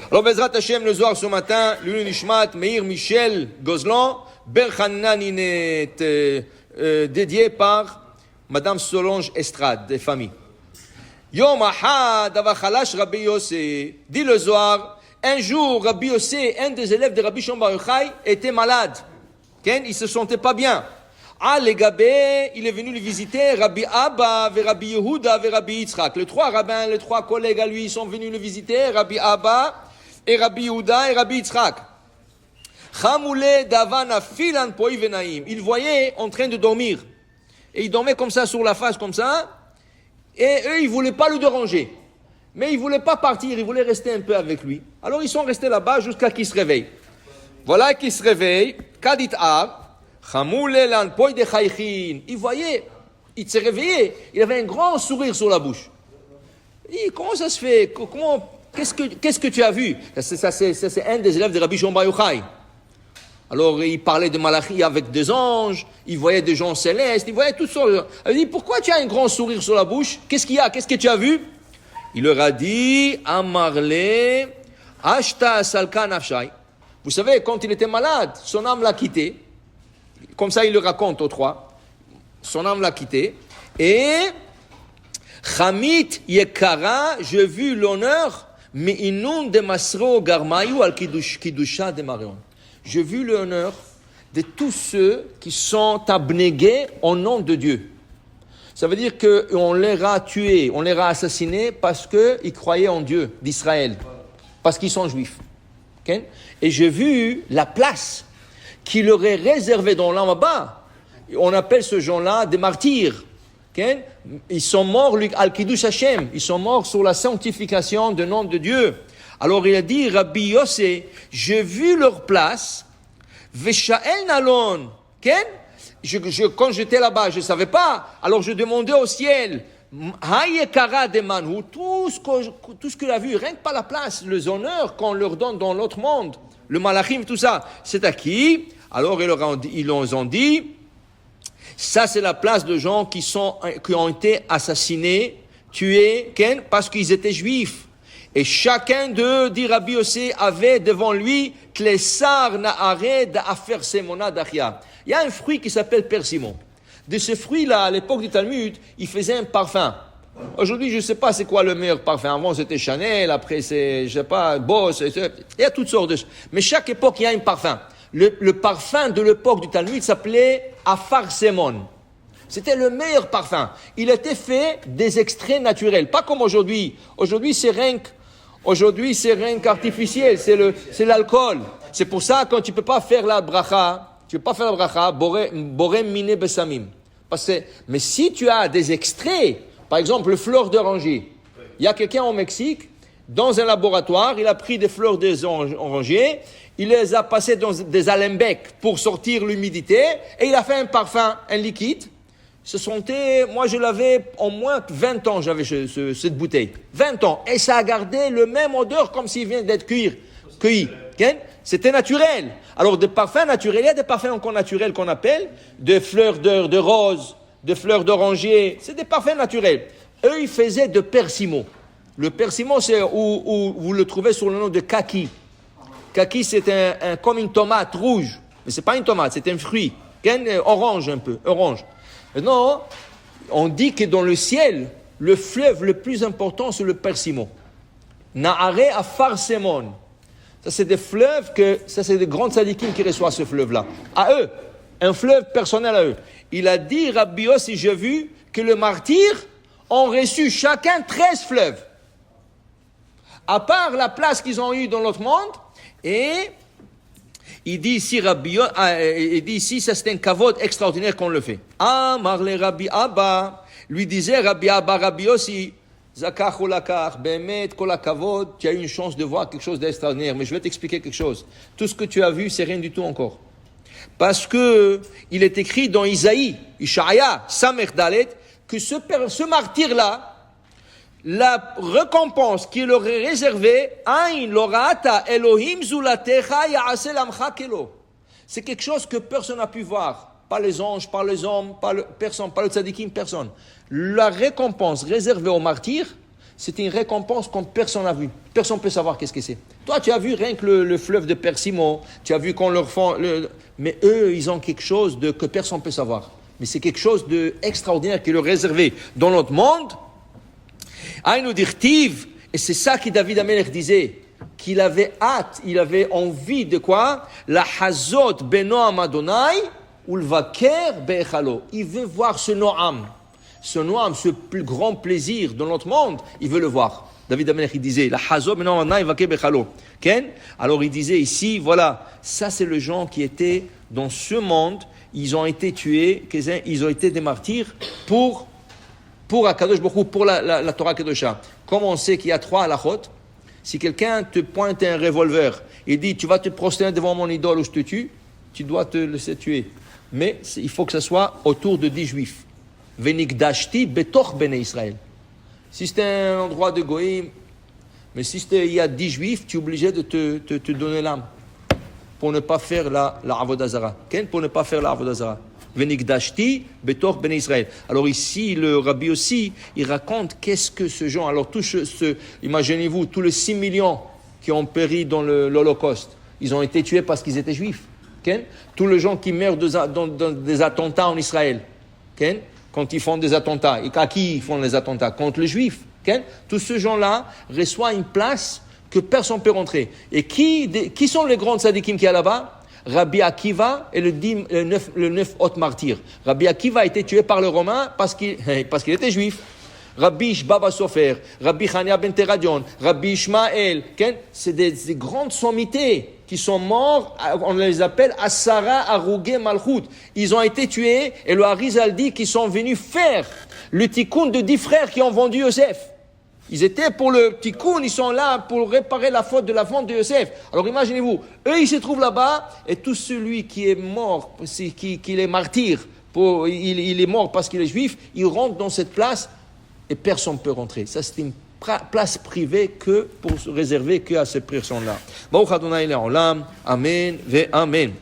Alors, Bezrat Hashem, le soir, ce matin, Lulu Nishmat, Meir Michel Gozlan, Ben Hanan est dédié par Madame Solange Estrade, des familles. Yom Ahad, Avachalash Rabbi Yossé, dit le soir, un jour, Rabbi Yossé, un des élèves de Rabbi Shimon Bar Yochai, était malade. Il se sentait pas bien. Legabé, il est venu le visiter, Rabbi Abba, Rabbi Yehuda, Rabbi Yitzhak. Les trois rabbins, les trois collègues à lui sont venus le visiter, Rabbi Abba, et Rabbi Yehuda, et Rabbi Yitzhak. Chamoulé davana filan poi venaim. Il voyait en train de dormir. Et il dormait comme ça, sur la face, comme ça. Et eux, ils voulaient pas le déranger. Mais ils voulaient pas partir, ils voulaient rester un peu avec lui. Alors ils sont restés là-bas jusqu'à qu'il se réveille. Voilà qu'il se réveille. Kadit ar. Il voyait, il s'est réveillé, il avait un grand sourire sur la bouche. Il dit, comment ça se fait? Qu'est-ce que tu as vu? Ça, c'est un des élèves de Rabbi Shimon Bar Yochai. Alors, il parlait de Malachi avec des anges, il voyait des gens célestes, il voyait toutes sortes. Il dit, pourquoi tu as un grand sourire sur la bouche? Qu'est-ce qu'il y a? Qu'est-ce que tu as vu? Il leur a dit, Amarle, Ashta Salka Nafshai. Vous savez, quand il était malade, son âme l'a quitté. Comme ça, il le raconte aux trois. Son âme l'a quitté. Et Chamit Yekara, j'ai vu l'honneur, mais inun de Masro Garmayu al Kidusha de Marion. J'ai vu l'honneur de tous ceux qui sont abnégués au nom de Dieu. Ça veut dire qu'on les a tués, on les a assassinés parce qu'ils croyaient en Dieu d'Israël, parce qu'ils sont juifs. Okay? Et j'ai vu la place qui leur est réservé dans l'en-bas. On appelle ce gens-là des martyrs. Okay? Ils sont morts al Kiddush Hashem. Ils sont morts sur la sanctification du nom de Dieu. Alors il a dit, Rabbi Yossé, j'ai vu leur place. Veshael nalon. Okay? Quand j'étais là-bas, je ne savais pas. Alors je demandais au ciel, Hayekara de Manhu, tout ce qu'il a vu, rien que pas la place, les honneurs qu'on leur donne dans l'autre monde, le malachim, tout ça, c'est à qui? Alors ils leur ont dit, ça c'est la place de gens qui ont été assassinés, tués, parce qu'ils étaient juifs. Et chacun d'eux, dit Rabbi Yossé, avait devant lui Tlessar Na'are d'Afer Semona d'Achia. Il y a un fruit qui s'appelle persimon. De ce fruit-là, à l'époque du Talmud, il faisait un parfum. Aujourd'hui, je ne sais pas c'est quoi le meilleur parfum. Avant, c'était Chanel, après, c'est, je sais pas, Boss, il y a toutes sortes de choses. Mais chaque époque, il y a un parfum. Le parfum de l'époque du Talmud s'appelait Afar Semon. C'était le meilleur parfum. Il était fait des extraits naturels. Pas comme aujourd'hui. Aujourd'hui, c'est rien qu'artificiel. C'est l'alcool. C'est pour ça, quand tu peux pas faire la bracha, borem mine besamim. Mais si tu as des extraits, par exemple, le fleur d'oranger. Il y a quelqu'un au Mexique, dans un laboratoire, il a pris des fleurs d'oranger, il les a passées dans des alembecs pour sortir l'humidité, et il a fait un parfum, un liquide. Moi je l'avais au moins 20 ans, j'avais cette bouteille. 20 ans. Et ça a gardé le même odeur comme s'il vient d'être cueilli. Okay? C'était naturel. Alors des parfums naturels, il y a des parfums encore naturels qu'on appelle, de fleurs de rose, de fleurs d'oranger. C'est des parfums naturels. Eux, ils faisaient de persimon. Le persimon, c'est où vous le trouvez sous le nom de kaki. Kaki, c'est comme une tomate rouge. Mais c'est pas une tomate, c'est un fruit. Orange un peu, orange. Maintenant, on dit que dans le ciel, le fleuve le plus important, c'est le persimon. Na'are afar semon. Ça, c'est des fleuves c'est des grands tzadikim qui reçoivent ce fleuve-là. À eux. Un fleuve personnel à eux. Il a dit, Rabbi Yossi, j'ai vu que les martyrs ont reçu chacun 13 fleuves. À part la place qu'ils ont eue dans l'autre monde. Et il dit ici, ça c'est un kavod extraordinaire qu'on le fait. Marle Rabbi Abba, lui disait Rabbi Abba, Rabbi Yossi, Zakach ou Lakach, Bemet, Kola Kavod, tu as eu une chance de voir quelque chose d'extraordinaire, mais je vais t'expliquer quelque chose. Tout ce que tu as vu, c'est rien du tout encore. Parce que il est écrit dans Isaïe, Ishaya, Samer Dalet, que ce martyr-là, la récompense qui leur est réservée, Ain lorata Elohim zulatecha ya'aseh lamcha kelo. C'est quelque chose que personne n'a pu voir. Pas les anges, pas les hommes, personne, pas le tzadikim, personne. La récompense réservée aux martyrs, c'était une récompense comme personne n'a vu. Personne ne peut savoir qu'est-ce que c'est. Toi, tu as vu rien que le fleuve de Persimon, tu as vu qu'on leur fait... Mais eux, ils ont quelque chose que personne ne peut savoir. Mais c'est quelque chose d'extraordinaire qui leur est réservé dans notre monde. Aïnou dirtiv, et c'est ça que David Amelech disait, qu'il avait hâte, il avait envie de quoi? La hazot benoam Adonai ou le vaker be'echalo. Il veut voir ce Noam, ce plus grand plaisir de notre monde, il veut le voir. David Amelech, il disait, la hazot benoam Adonai vaker be'echalo. Alors il disait ici, voilà, ça c'est le gens qui étaient dans ce monde, ils ont été tués, ils ont été des martyrs pour Akadosh Baruch Hu, pour la Torah Kedosha. Comme on sait qu'il y a 3 halachot, si quelqu'un te pointe un revolver et dit tu vas te prosterner devant mon idole ou je te tue, tu dois te laisser tuer. Mais il faut que ce soit autour de 10 juifs. Venikdashti betoch bnei Israël. Si c'est un endroit de goïm, mais si il y a 10 juifs, tu es obligé de te donner l'âme pour ne pas faire la avodah zara. Pour ne pas faire la avodah zara. Venikdashti betoch bnei Israël. Alors ici, le rabbi aussi, il raconte qu'est-ce que ce genre. Alors imaginez-vous, tous les 6 millions qui ont péri dans l'Holocauste, ils ont été tués parce qu'ils étaient juifs. Tous les gens qui meurent dans des attentats en Israël, quand ils font des attentats, et à qui ils font les attentats? Contre les juifs. Tous ces gens-là reçoivent une place que personne ne peut rentrer. Et qui sont les grands tzadikim qu'il y a là-bas? Rabbi Akiva et le 9 autres martyrs. Rabbi Akiva a été tué par les Romains parce qu'il était juif. Rabbi Shbaba Sofer, Rabbi Chania ben Teradion, Rabbi Ishmael, c'est des grandes sommités qui sont morts, on les appelle Asara Arugé Malchut. Ils ont été tués et le Harizal dit qu'ils sont venus faire le tikkun de 10 frères qui ont vendu Yosef. Ils étaient pour le tikkun, ils sont là pour réparer la faute de la vente de Yosef. Alors imaginez-vous, eux ils se trouvent là-bas et tout celui qui est mort, qui est martyr, il est mort parce qu'il est juif, il rentre dans cette place et personne ne peut rentrer. Ça c'est une place privée réservée que à ces personnes-là. Baruch Adonai Le'olam, Amen ve Amen.